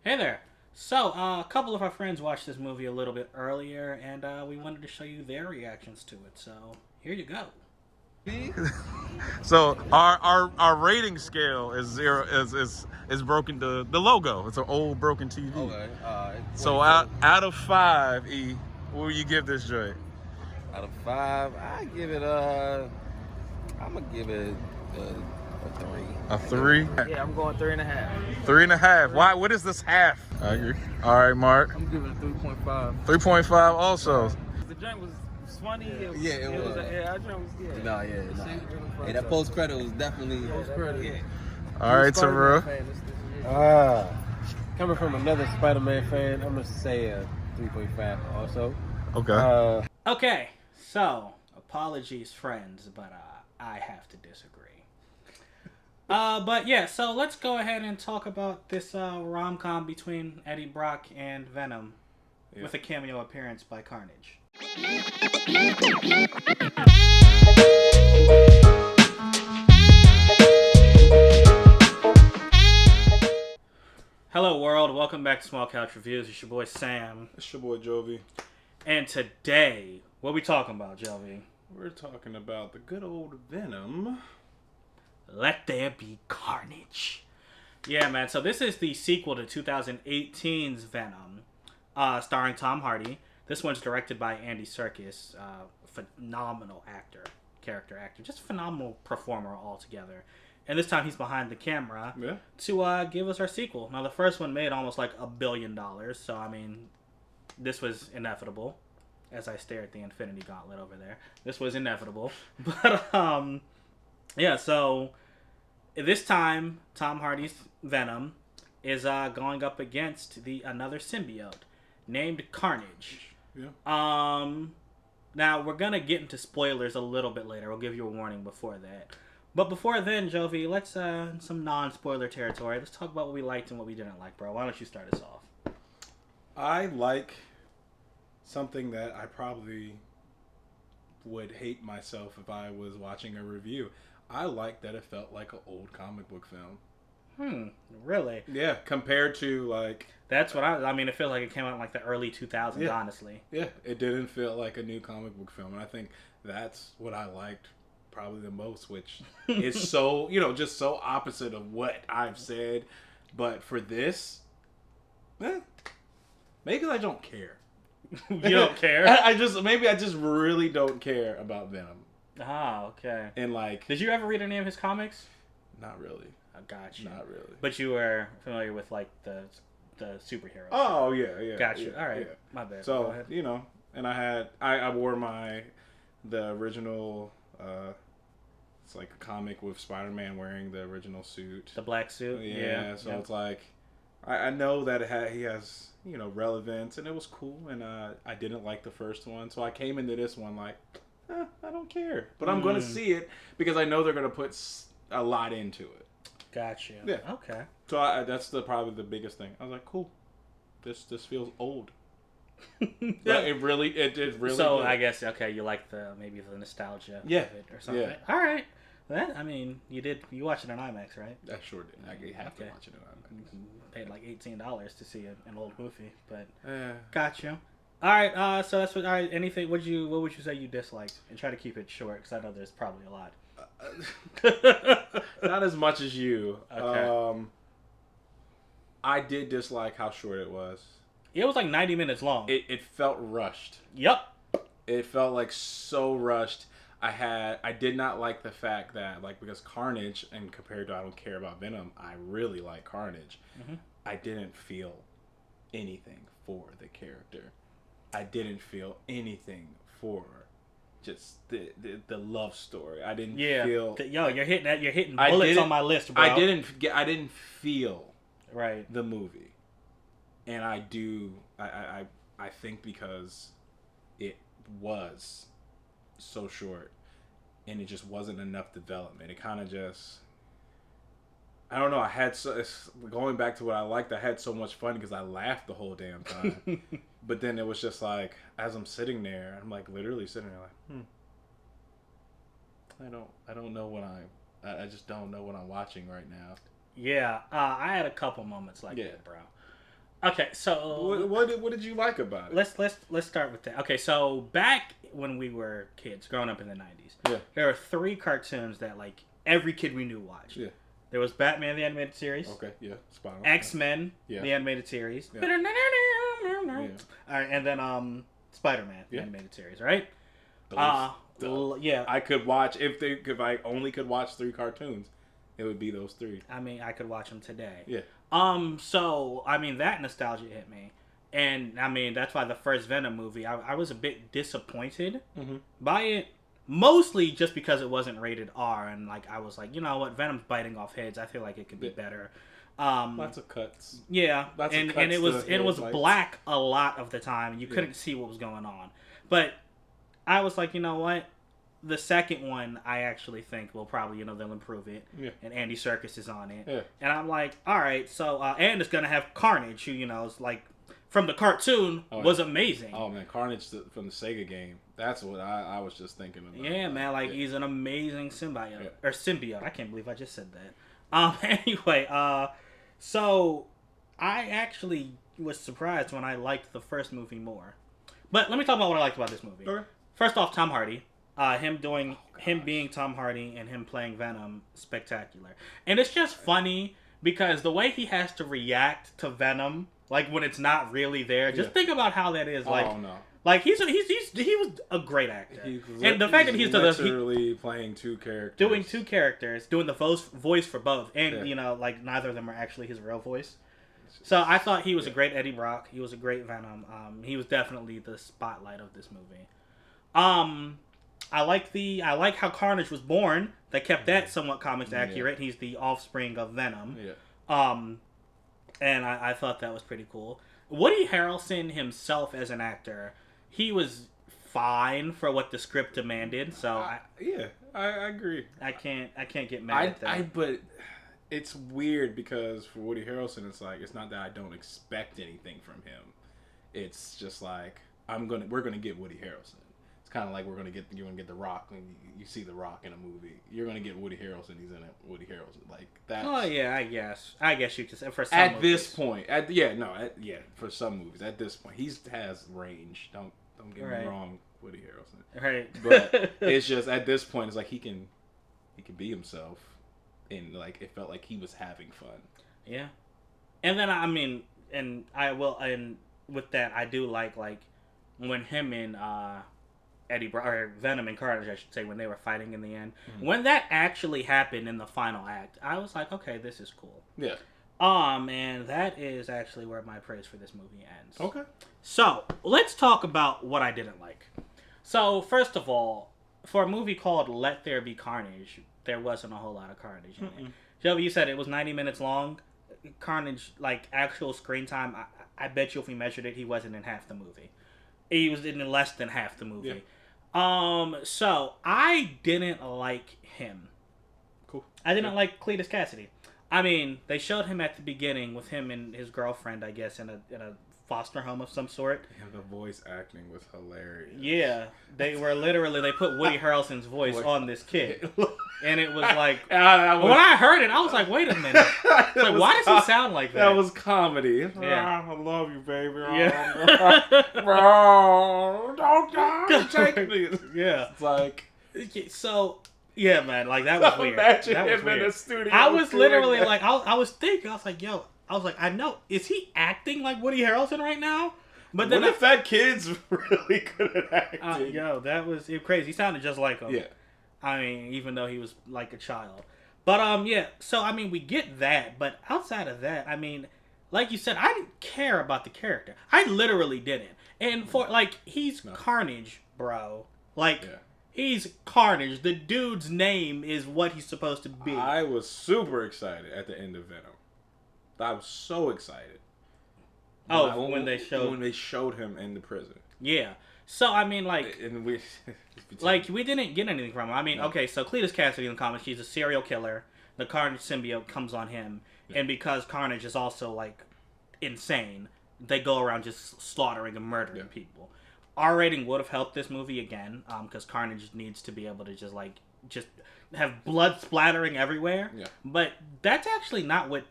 Hey there. So, a couple of our friends watched this movie a little bit earlier, and we wanted to show you their reactions to it. So, here you go. So our rating scale is zero is broken the logo. It's an old broken TV. Okay, alright. So out of five, what will you give this joint? Out of five, I'm gonna give it a three. A three? Yeah, I'm going 3.5. 3.5. Why? What is this half? I agree. All right, Mark. I'm giving it a 3.5. 3.5 also. The drink was funny. It was. Yeah, I drink was good. Nah. Hey, that post credit was definitely. Post-credit. All right, Terrell. Coming from another Spider-Man fan, I'm gonna say a 3.5 also. Okay. Okay, so, apologies, friends, but I have to disagree. But yeah, so let's go ahead and talk about this rom-com between Eddie Brock and Venom with a cameo appearance by Carnage. Hello world, welcome back to Small Couch Reviews. It's your boy Sam. It's your boy Jovi. And today, what are we talking about, Jovi? We're talking about the good old Venom. Let There Be Carnage. Yeah, man. So this is the sequel to 2018's Venom, starring Tom Hardy. This one's directed by Andy Serkis. Phenomenal character actor, just a phenomenal performer altogether. And this time he's behind the camera to give us our sequel. Now the first one made almost like $1 billion, so I mean, this was inevitable. As I stare at the Infinity Gauntlet over there, this was inevitable. But yeah, so this time Tom Hardy's Venom is going up against another symbiote named Carnage. Yeah. Now we're gonna get into spoilers a little bit later. We'll give you a warning before that. But before then, Jovi, let's some non-spoiler territory. Let's talk about what we liked and what we didn't like, bro. Why don't you start us off? I like something that I probably would hate myself if I was watching a review. I like that it felt like an old comic book film. Really? Yeah, compared to like... That's what I mean, it feels like it came out in like the early 2000s, honestly. Yeah, it didn't feel like a new comic book film. And I think that's what I liked probably the most, which is so, just so opposite of what I've said. But for this, maybe I don't care. You don't care? I just really don't care about Venom. Ah, okay. And like, did you ever read any of his comics? Not really. I got you. Not really. But you were familiar with like the superheroes. Oh yeah. Got you. Yeah, All right, yeah. my bad. So and I wore the original. It's like a comic with Spider-Man wearing the original suit. The black suit. Yeah. So it's like, I know that he has relevance, and it was cool, and I didn't like the first one, so I came into this one like, I don't care, but I'm going to see it because I know they're going to put a lot into it. Gotcha. Yeah. Okay. So that's probably the biggest thing. I was like, cool. This feels old. Yeah. It really. So did. I guess you like maybe the nostalgia of it or something. Yeah. All right. Well, I mean, you watched it in IMAX, right? I sure did. I have to watch it in IMAX. Paid like $18 to see an old movie, but Yeah. gotcha. All right. So that's what. All right. Anything? What would you say you disliked? And try to keep it short because I know there's probably a lot. Not as much as you. Okay. I did dislike how short it was. It was like 90 minutes long. It felt rushed. Yep. It felt like so rushed. I did not like the fact that, like, because Carnage, and compared to I don't care about Venom, I really like Carnage. Mm-hmm. I didn't feel anything for the character. I didn't feel anything for just the love story. I didn't feel. You're hitting bullets on my list, bro. I didn't feel right the movie, and I think because it was so short and it just wasn't enough development. It kind of just, I don't know. Going back to what I liked, I had so much fun because I laughed the whole damn time. But then it was just like, as I'm sitting there, I'm like literally sitting there like, I don't know what I just don't know what I'm watching right now. Yeah, I had a couple moments like that, bro. Okay, so What did you like about it? let's start with that. Okay, so back when we were kids, growing up in the 90s, Yeah. there were 3 cartoons that like every kid we knew watched. Yeah. There was Batman the animated series, Okay, yeah, spot on. X-Men Yeah. the animated series, Yeah. all right, and then Spider-Man the Yeah. animated series, right? Those- Yeah. I could watch if I only could watch 3 cartoons, it would be those 3. I mean, I could watch them today. Yeah. So I mean that nostalgia hit me, and I mean that's why the first Venom movie, I was a bit disappointed by it, mostly just because it wasn't rated R, and like I was like, you know what, Venom's biting off heads. I feel like it could be better. Lots of cuts. Yeah, Lots of and cuts it was to the it was head, like- black a lot of the time. You couldn't see what was going on, but I was like, you know what. The second one, I actually think will probably, they'll improve it. Yeah. And Andy Serkis is on it. Yeah. And I'm like, all right, so, and it's going to have Carnage, who, is like, from the cartoon, was amazing. Oh, man, Carnage from the Sega game. That's what I was just thinking about. Yeah, man, like, he's an amazing symbiote. Yeah. Or symbiote. I can't believe I just said that. Anyway, so I actually was surprised when I liked the first movie more. But let me talk about what I liked about this movie. Okay. First off, Tom Hardy. Him being Tom Hardy and him playing Venom, spectacular. And it's just funny because the way he has to react to Venom, like when it's not really there, just think about how that is. Like, oh, no. Like he was a great actor, and the fact that he's literally playing 2 characters, doing 2 characters, doing the voice for both, and like neither of them are actually his real voice. So I thought he was a great Eddie Brock. He was a great Venom. He was definitely the spotlight of this movie. I like how Carnage was born. They kept that somewhat comics accurate. He's the offspring of Venom. Yeah. And I thought that was pretty cool. Woody Harrelson himself as an actor, he was fine for what the script demanded. So I agree. I can't get mad at that. But it's weird because for Woody Harrelson, it's like it's not that I don't expect anything from him. It's just like we're gonna get Woody Harrelson. It's kind of like you're gonna get The Rock when you see The Rock in a movie. You're gonna get Woody Harrelson. He's in it. Woody Harrelson, like that. Oh yeah, I guess you could say for some at movies. this point. For some movies at this point, he has range. Don't get me wrong, Woody Harrelson. Right. But it's just at this point, it's like he can be himself, and like it felt like he was having fun. Yeah. And then and with that I do like when him and Venom and Carnage, I should say, when they were fighting in the end. Mm-hmm. When that actually happened in the final act, I was like, okay, this is cool. Yeah. And that is actually where my praise for this movie ends. Okay. So, let's talk about what I didn't like. So, first of all, for a movie called Let There Be Carnage, there wasn't a whole lot of carnage in it. Joe, you said it was 90 minutes long. Carnage, like, actual screen time, I bet you if we measured it, he wasn't in half the movie. He was in less than half the movie. Yeah. So I didn't like him. Cool. I didn't like Cletus Cassidy. I mean, they showed him at the beginning with him and his girlfriend, I guess, in a foster home of some sort. And the voice acting was hilarious. Yeah, they put Woody Harrelson's voice on this kid, and it was like when I heard it, I was like, wait a minute, like why does he sound like that? That was comedy. Yeah. I love you, baby. Yeah. Bro, don't take me. Yeah, it's like so. Yeah, man, like that was weird. Imagine that was him weird. in the studio. I was literally like, I was thinking, I was like, yo. I was like, I know. Is he acting like Woody Harrelson right now? But then what if that kid's really good at acting? That was crazy. He sounded just like him. Yeah. I mean, even though he was like a child. But yeah. So I mean, we get that. But outside of that, I mean, like you said, I didn't care about the character. I literally didn't. And for he's Carnage, bro. He's Carnage. The dude's name is what he's supposed to be. I was super excited at the end of Venom. I was so excited. When they showed him in the prison. Yeah. So I mean, and we we didn't get anything from him. I mean, okay, so Cletus Cassidy in the comics, he's a serial killer. The Carnage symbiote comes on him, and because Carnage is also insane, they go around just slaughtering and murdering people. R rating would have helped this movie again, because Carnage needs to be able to just have blood splattering everywhere. Yeah. But that's actually not what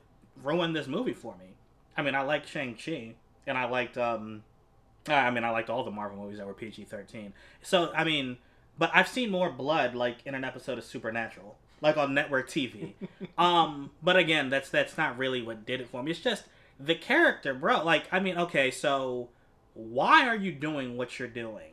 ruined this movie for me. I mean, I liked Shang-Chi, and I liked I liked all the Marvel movies that were PG-13. So, I mean, but I've seen more blood, like, in an episode of Supernatural, like on network TV. But again, that's not really what did it for me. It's just the character, bro. Like, I mean, okay, so why are you doing what you're doing?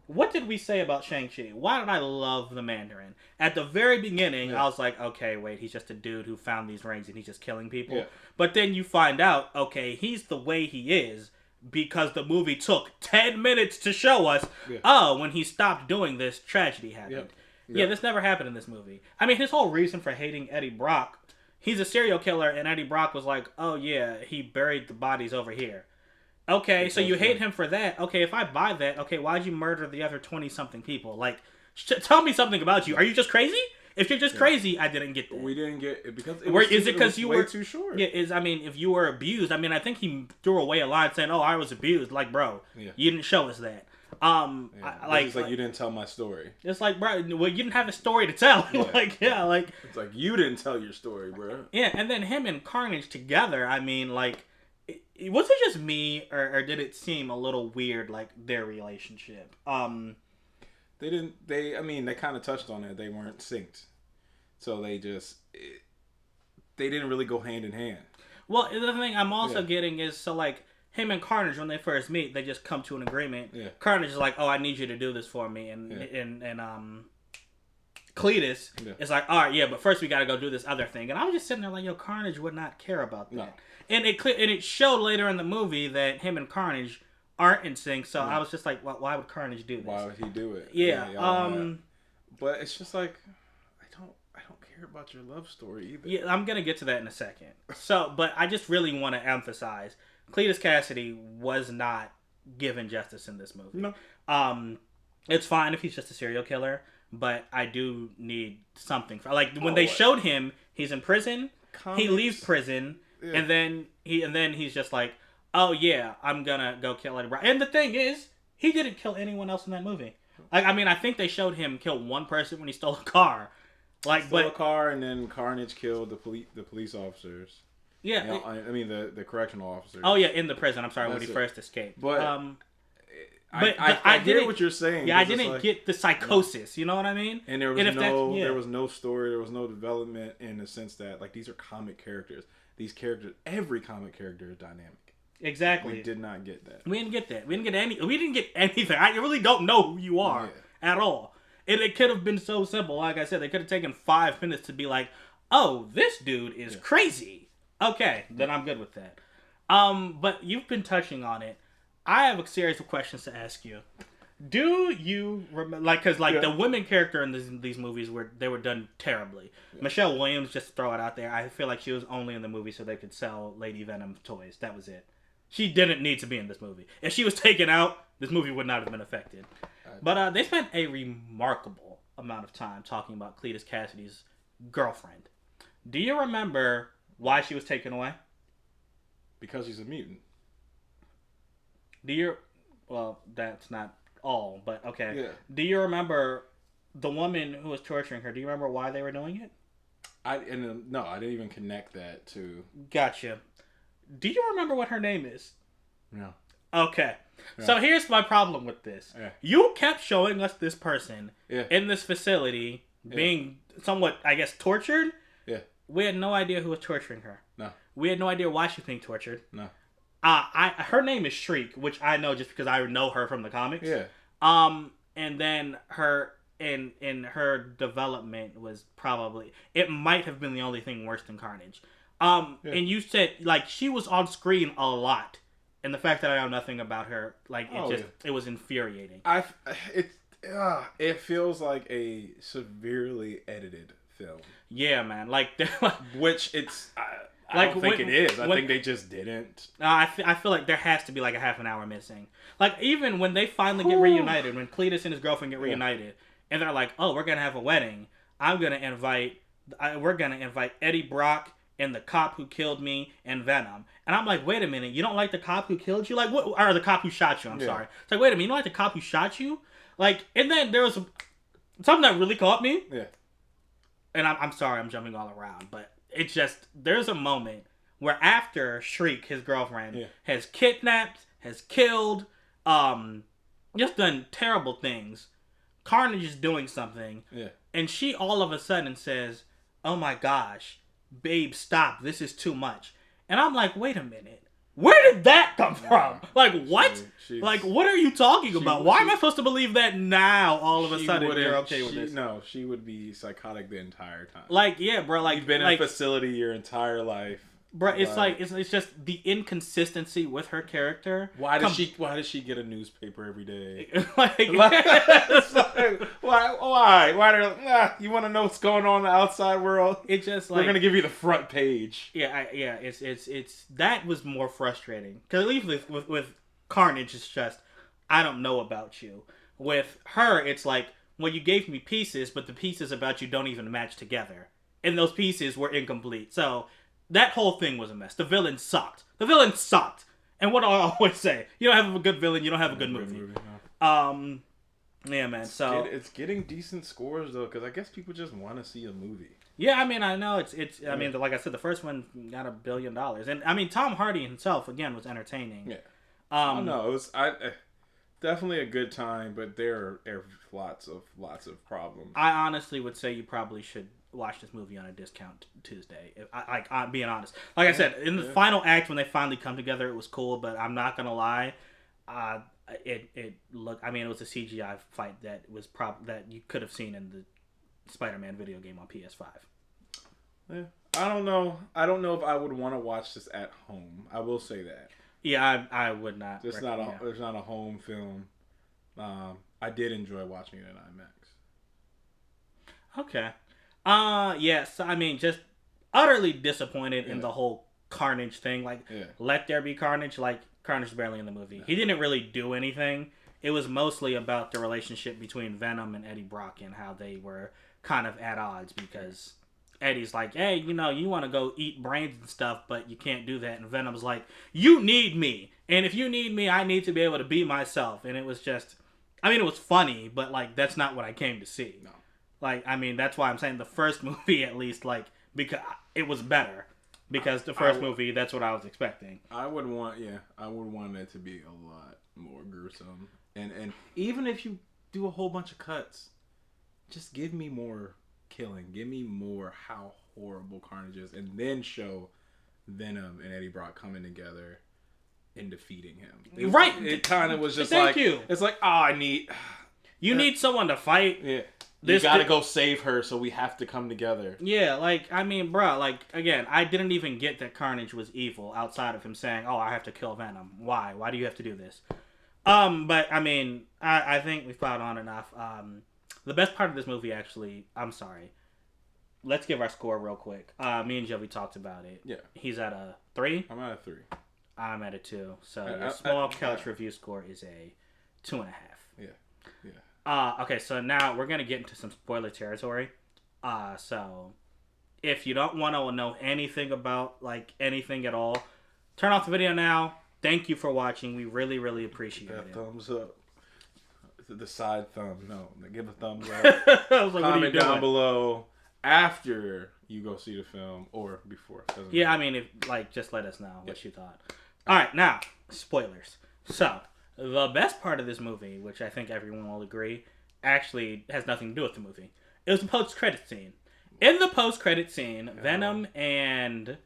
What did we say about Shang-Chi? Why did I love the Mandarin? At the very beginning, I was like, okay, wait, he's just a dude who found these rings and he's just killing people. Yeah. But then you find out, okay, he's the way he is because the movie took 10 minutes to show us, when he stopped doing this, tragedy happened. Yeah, this never happened in this movie. I mean, his whole reason for hating Eddie Brock, he's a serial killer, and Eddie Brock was like, oh yeah, he buried the bodies over here. Okay, so you hate him for that. Okay, if I buy that, okay, why'd you murder the other 20-something people? Like, tell me something about you. Are you just crazy? If you're just crazy, I didn't get that. We didn't get it because is it because you way were too short? Yeah, I mean, if you were abused, I mean, I think he threw away a line saying, "Oh, I was abused." Like, bro, you didn't show us that. It's like you didn't tell my story. It's like, bro, well, you didn't have a story to tell. It's like you didn't tell your story, bro. Yeah, and then him and Carnage together. I mean, like, was it just me, or did it seem a little weird, like their relationship? They didn't. I mean, they kind of touched on it. They weren't synced, so they didn't really go hand in hand. Well, the thing I'm also getting is, so like him and Carnage, when they first meet, they just come to an agreement. Yeah. Carnage is like, "Oh, I need you to do this for me," and Cletus is like, "All right, yeah, but first we got to go do this other thing." And I was just sitting there like, "Yo, Carnage would not care about that." No. And it showed later in the movie that him and Carnage aren't in sync. So I was just like, why would Carnage do this? Why would he do it? Yeah. But it's just like, I don't care about your love story either. Yeah, I'm gonna get to that in a second. So, but I just really want to emphasize, Cletus Cassidy was not given justice in this movie. No. It's fine if he's just a serial killer, but I do need something for, like, when they showed him, he's in prison. He leaves prison. Yeah. And then he's just like, oh yeah, I'm gonna go kill Eddie Brock. And the thing is, he didn't kill anyone else in that movie. Like, I mean, I think they showed him kill one person when he stole a car. Like, stole a car, and then Carnage killed the police officers. Yeah, you know, I mean the correctional officers. Oh yeah, in the prison. I'm sorry, when he first escaped. But I get what you're saying. Yeah, I didn't get the psychosis. You know what I mean? And there was no story. There was no development in the sense that, like, these are comic characters. These characters, every comic character is dynamic. Exactly. We did not get that. We didn't get that. We didn't get anything. I really don't know who you are at all. It could have been so simple. Like I said, they could have taken 5 minutes to be like, "Oh, this dude is crazy." Okay, then I'm good with that. But you've been touching on it. I have a series of questions to ask you. Do you remember, like, because the women character in these movies were done terribly. Yeah. Michelle Williams, just to throw it out there, I feel like she was only in the movie so they could sell Lady Venom toys. That was it. She didn't need to be in this movie. If she was taken out, this movie would not have been affected. But they spent a remarkable amount of time talking about Cletus Cassidy's girlfriend. Do you remember why she was taken away? Because she's a mutant. Well, that's not all, but okay. Yeah. Do you remember the woman who was torturing her? Do you remember why they were doing it? No, I didn't even connect that to. Gotcha. Do you remember what her name is? No. Okay. Yeah. So here's my problem with this. Yeah. You kept showing us this person in this facility being somewhat, I guess, tortured. Yeah. We had no idea who was torturing her. No. We had no idea why she was being tortured. No. Her name is Shriek, which I know just because I know her from the comics. Yeah. And then her in her development was probably, it might have been the only thing worse than Carnage. And you said, like, she was on screen a lot, and the fact that I know nothing about her, like, it was infuriating. It feels like a severely edited film. Yeah, man. Like, which it's. I don't think it is. I think they just didn't. I feel like there has to be like a half an hour missing. Like, even when they finally get reunited, when Cletus and his girlfriend get reunited, and they're like, "Oh, we're gonna have a wedding. We're gonna invite Eddie Brock and the cop who killed me and Venom." And I'm like, "Wait a minute, you don't like the cop who killed you? Like, what? Or the cop who shot you? I'm sorry. It's like, wait a minute, you don't like the cop who shot you? Like." And then there was something that really caught me. Yeah. And I'm sorry, I'm jumping all around, but it's just, there's a moment where after Shriek, his girlfriend, Yeah. has kidnapped, has killed, just done terrible things. Carnage is doing something, Yeah. and she all of a sudden says, "Oh my gosh, babe, stop! This is too much." And I'm like, "Wait a minute, where did that come from? Like what? She's- Like what are you talking about? Why am I supposed to believe that now? All of a She sudden, wouldn't- you're okay with this? No, she would be psychotic the entire time. Like, yeah, bro. Like, You've been like, in a facility your entire life. bro. It's like it's just the inconsistency with her character. Why does she get a newspaper every day? like, It's like, why? You want to know what's going on in the outside world? it just like We're gonna give you the front page. yeah, it's that was more frustrating because at least with Carnage, it's just I don't know about you. With her, it's like, well, you gave me pieces, but the pieces about you don't even match together, and those pieces were incomplete. So that whole thing was a mess. The villain sucked. And what do I always say? You don't have a good villain, you don't have a good movie. Yeah, man. So It's getting decent scores though, because I guess people just want to see a movie. yeah, I mean, I know it's. I mean, like I said, the first one got $1 billion, and I mean, Tom Hardy himself again was entertaining. Yeah. No, it was definitely a good time, but there are lots of problems. I honestly would say you probably should watch this movie on a discount Tuesday. I'm being honest. Like I said, in the final act when they finally come together, it was cool. But I'm not gonna lie, it looked. I mean, it was a CGI fight that was that you could have seen in the Spider-Man video game on PS5. Yeah. I don't know. I don't know if I would want to watch this at home. I will say that. Yeah, I would not. It's not a home film. I did enjoy watching it in IMAX. Okay. Yes. I mean, just utterly disappointed in the whole Carnage thing. Like, let there be Carnage. Like, Carnage is barely in the movie. He didn't really do anything. It was mostly about the relationship between Venom and Eddie Brock and how they were kind of at odds because Eddie's like, hey, you want to go eat brains and stuff, but you can't do that. And Venom's like, you need me. And if you need me, I need to be able to be myself. And it was just, I mean, it was funny, but, like, that's not what I came to see. No. Like, I mean, that's why I'm saying the first movie, at least, like, because it was better. Because the first movie, that's what I was expecting. I would want it to be a lot more gruesome. And even if you do a whole bunch of cuts, just give me more killing. Give me more how horrible Carnage is. And then show Venom and Eddie Brock coming together and defeating him. It kind of was just Thank you. It's like, I need... You need someone to fight. Yeah. You gotta go save her, so we have to come together. Yeah, like, I mean, bro, like, again, I didn't even get that Carnage was evil outside of him saying, oh, I have to kill Venom. Why? Why do you have to do this? But, I mean, I think we've plowed on enough. The best part of this movie, actually, I'm sorry. Let's give our score real quick. Me and Joey talked about it. Yeah. He's at a 3. I'm at a 3. I'm at a 2. So your small couch review score is a 2.5. Yeah. Okay, so now we're gonna get into some spoiler territory. So if you don't want to know anything about, like, anything at all, turn off the video now. Thank you for watching. We really, really appreciate it. Thumbs up. The side thumb. No, give a thumbs up. I was like, what are you Comment doing? down below after you go see the film or before. Yeah, I mean, if, like, just let us know what you thought. All right, now spoilers. So the best part of this movie, which I think everyone will agree, actually has nothing to do with the movie. It was the post-credit scene. In the post-credit scene, Venom and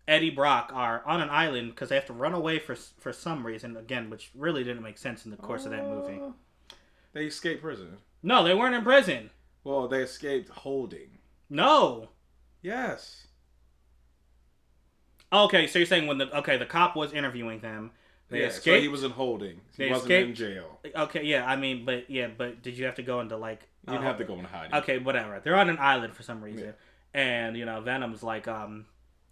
Eddie Brock are on an island because they have to run away for some reason, again, which really didn't make sense in the course of that movie. They escaped prison. No, they weren't in prison. Well, they escaped holding. No. Yes. Okay, so you're saying when the cop was interviewing them, they escaped. So he was in holding. He wasn't in jail. Okay, yeah, I mean, but did you have to go into, like... You didn't have to go in hiding. Okay, whatever. They're on an island for some reason. Yeah. And, Venom's like,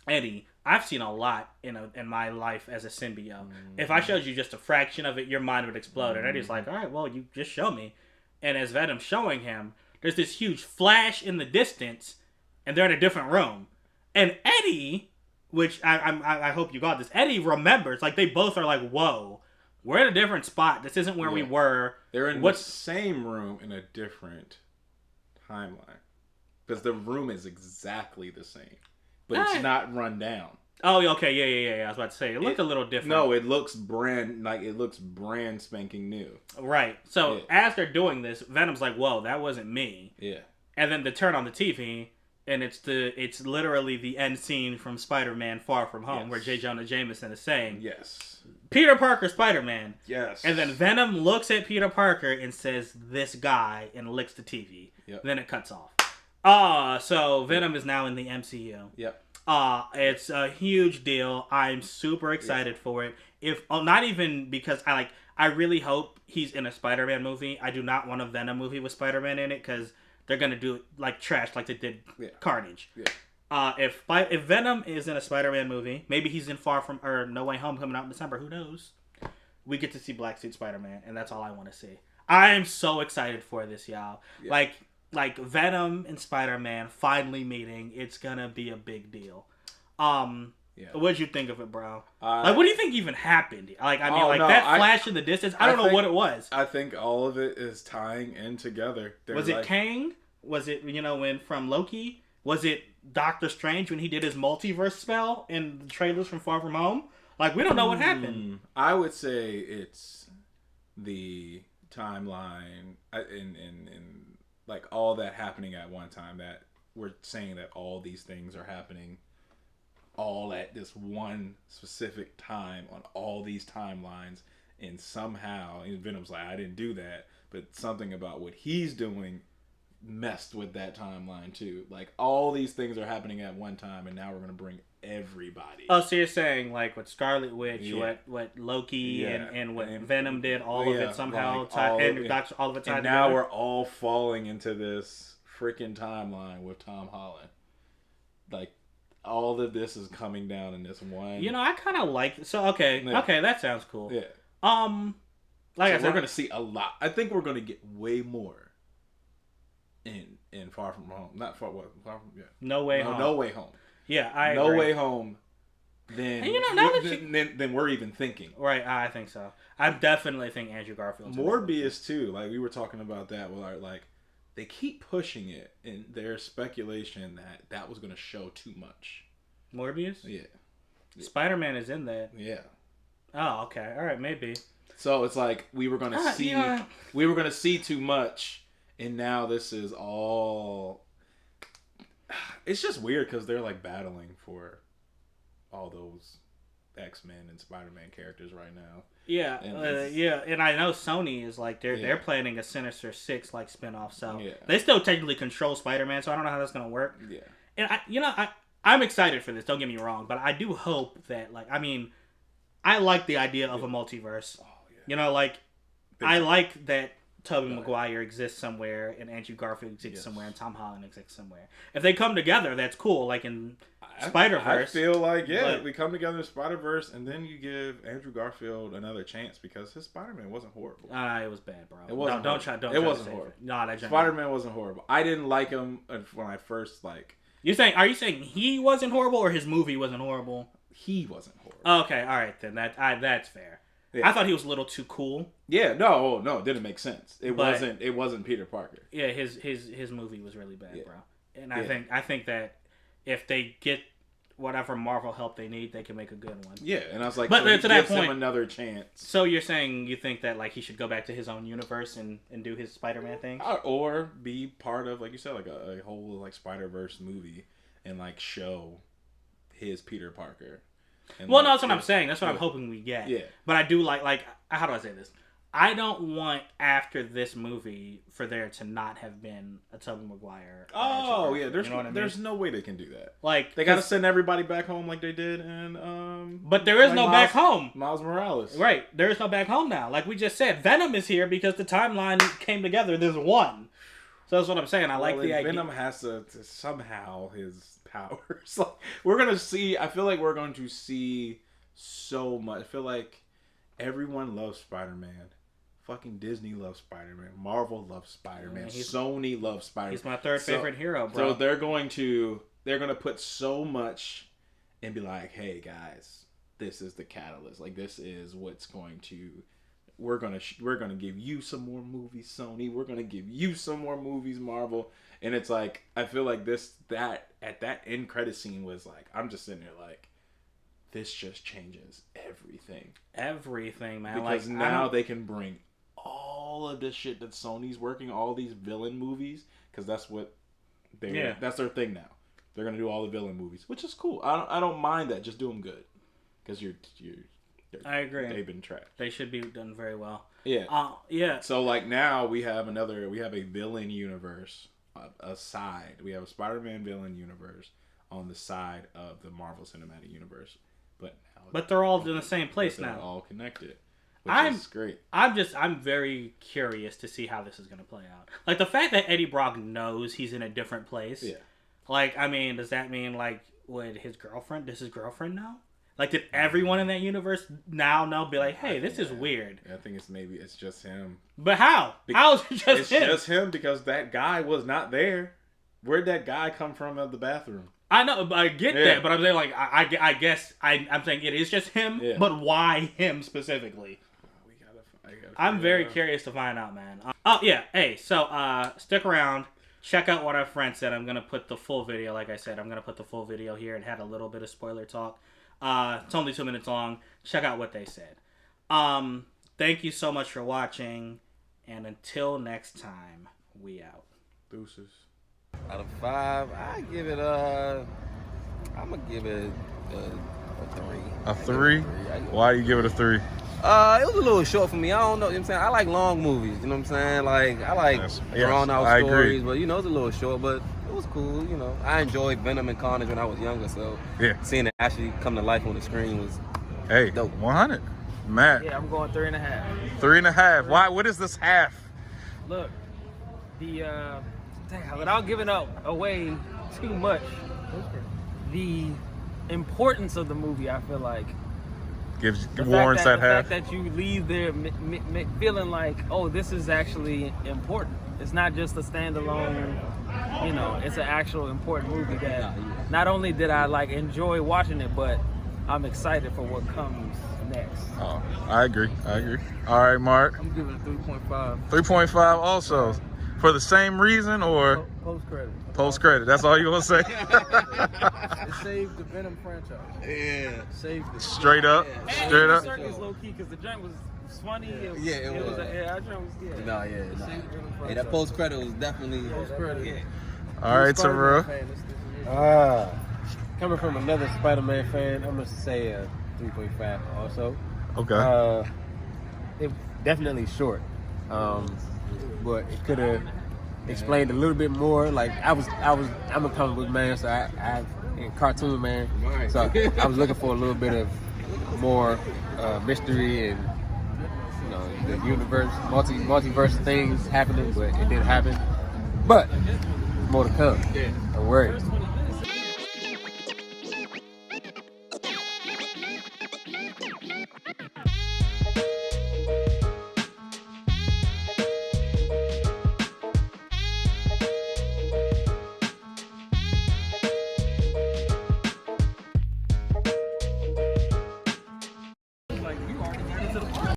Eddie, I've seen a lot in my life as a symbiote. Mm-hmm. If I showed you just a fraction of it, your mind would explode. Mm-hmm. And Eddie's like, all right, well, you just show me. And as Venom's showing him, there's this huge flash in the distance, and they're in a different room. And Eddie, which I hope you got this, Eddie remembers. Like, they both are like, whoa, we're in a different spot. This isn't where we were. They're in the same room in a different timeline. Because the room is exactly the same. But it's not run down. Oh, okay, yeah. I was about to say it looked a little different. No, it looks brand spanking new. Right. So Yeah. as they're doing this, Venom's like, "Whoa, that wasn't me." Yeah. And then they turn on the TV, and it's literally the end scene from Spider-Man: Far From Home, Yes. where J. Jonah Jameson is saying, Yes. "Peter Parker, Spider-Man." Yes. And then Venom looks at Peter Parker and says, "This guy," and licks the TV. Yep. Then it cuts off. So Venom is now in the MCU. Yep. It's a huge deal. I'm super excited for it. If not even because I really hope he's in a Spider-Man movie. I do not want a Venom movie with Spider-Man in it because they're gonna do it like trash, like they did Carnage. Yeah. If Venom is in a Spider-Man movie, maybe he's in Far From or No Way Home coming out in December. Who knows? We get to see Black Suit Spider-Man, and that's all I want to see. I am so excited for this, y'all. Yeah. Like Venom and Spider-Man finally meeting. It's gonna be a big deal. What'd you think of it, bro? What do you think even happened? That flash in the distance. I don't know what it was. I think all of it is tying in together. Was it Kang? Was it when from Loki? Was it Doctor Strange when he did his multiverse spell in the trailers from Far From Home? Like, we don't know what happened. I would say it's the timeline in like all that happening at one time, that we're saying that all these things are happening all at this one specific time on all these timelines, and somehow, and Venom's like, I didn't do that, but something about what he's doing messed with that timeline too. Like, all these things are happening at one time, and now we're gonna bring everybody. Oh, so you're saying like what Scarlet Witch, what Loki, and what Venom did, all of it somehow all of it tied and now together? we're all falling into this freaking timeline with Tom Holland. Like, all of this is coming down in this one. I kind of like. So okay, that sounds cool. Yeah. Like I So said, we're gonna see a lot. I think we're gonna get way more in Far From Home. Not far. What? Far From No Way Home. No Way Home. Yeah, I agree. No Way Home. Then then we're even thinking. Right, I think so. I definitely think Andrew Garfield's Morbius too. Like, we were talking about that with our, like, they keep pushing it, and there's speculation that was going to show too much. Morbius? Yeah. Spider-Man is in that. Yeah. Oh, okay. All right, maybe. So it's like we were going to see too much, and now this is all. It's just weird because they're like battling for all those X-Men and Spider-Man characters right now. Yeah, and I know Sony is like they're planning a Sinister Six like spinoff, so they still technically control Spider-Man. So I don't know how that's gonna work. Yeah, and I'm excited for this. Don't get me wrong, but I do hope that I like the idea of a multiverse. Oh yeah, I like that Tobey Maguire exists somewhere and Andrew Garfield exists somewhere and Tom Holland exists somewhere. If they come together, that's cool. Like in Spider-Verse. I feel like, we come together in Spider-Verse, and then you give Andrew Garfield another chance because his Spider-Man wasn't horrible. It was bad, bro. It wasn't. It wasn't horrible. No, that Spider-Man wasn't horrible. I didn't like him when I first Are you saying he wasn't horrible or his movie wasn't horrible? He wasn't horrible. Okay, all right then. That's fair. Yeah. I thought he was a little too cool. Yeah, no, it didn't make sense. It wasn't Peter Parker. Yeah, his movie was really bad, bro. And I think that if they get whatever Marvel help they need, they can make a good one. Yeah, and I was like, but to that point, him another chance. So you're saying you think that he should go back to his own universe and do his Spider-Man thing, or be part of, like you said, a whole Spider-Verse movie and show his Peter Parker. And no, that's what I'm saying. That's what I'm hoping we get. Yeah. But I do like how do I say this? I don't want after this movie for there to not have been a Tobey Maguire. Oh yeah, there's you know what I mean? There's no way they can do that. They got to send everybody back home like they did, and but there is no back home. Miles Morales, right? There is no back home now. Like we just said, Venom is here because the timeline came together. There's one. So that's what I'm saying. I like the idea. Venom has to somehow his powers. We're gonna see. I feel like we're going to see so much. I feel like everyone loves Spider-Man. Fucking Disney loves Spider-Man. Marvel loves Spider-Man. Sony loves Spider-Man. He's my third favorite hero, bro. So they're going to put so much and be like, hey guys, this is the catalyst. This is what's going to. We're gonna give you some more movies, Sony. We're gonna give you some more movies, Marvel. And it's I feel like at that end credit scene was I'm just sitting there this just changes everything. Everything, man. Because like, now they can bring all of this shit that Sony's working, all these villain movies, because that's what that's their thing now. They're gonna do all the villain movies, which is cool. I don't mind that. Just do them good, because I agree. They've been trash. They should be done very well. Yeah. Yeah. So like now we have a villain universe aside. We have a Spider-Man villain universe on the side of the Marvel Cinematic Universe, but they're all in the same place now. They're all connected. Which is great. I'm very curious to see how this is gonna play out. Like the fact that Eddie Brock knows he's in a different place. Yeah. Like, I mean, does that mean like does his girlfriend know? Like, did everyone in that universe now know? Be like, hey, this is weird. I think it's just him. But how? How is it just him? It's just him because that guy was not there. Where'd that guy come from at the bathroom? I know, I get that, but I'm saying like I guess I'm saying it is just him. Yeah. But why him specifically? I'm very curious to find out, man. Oh yeah, hey, so stick around. Check out what our friend said. I'm gonna put the full video. Like I said, I'm gonna put the full video here. It had a little bit of spoiler talk. It's only 2 minutes long. Check out what they said. Thank you so much for watching, and until next time, we out. Deuces. Out of 5, I give it I'm gonna give it a 3. A 3? Why do you give it a 3? It was a little short for me. I don't know. You know what I'm saying? I like long movies. You know what I'm saying? Like, I like drawn out stories. But, you know, it's a little short, but it was cool. You know, I enjoyed Venom and Carnage when I was younger. So, seeing it actually come to life on the screen was dope. 100. Matt. Yeah, I'm going 3.5. 3.5. Why? What is this half? Look, without giving away too much, the importance of the movie, I feel like, warrants that half. The fact that you leave there feeling like, oh, this is actually important. It's not just a standalone, you know, it's an actual important movie that not only did I like enjoy watching it, but I'm excited for what comes next. Oh, I agree. All right, Mark. I'm giving it 3.5. 3.5 also. For the same reason or? Post-credit. Post-credit. That's all you want to say? It saved the Venom franchise. Yeah. Saved it. Straight up. And Straight up. Circus low-key because the joint was funny. It was. That joint was good. No. Hey, that post-credit was definitely... Post-credit. Yeah. All right, Terrell. Coming from another Spider-Man fan, I'm going to say a 3.5 also. Okay. It definitely short. But it could have explained a little bit more. Like I'm a comic book man, so I cartoon man. So I was looking for a little bit of more mystery and the universe, multiverse things happening, but it didn't happen. But more to come. Don't worry.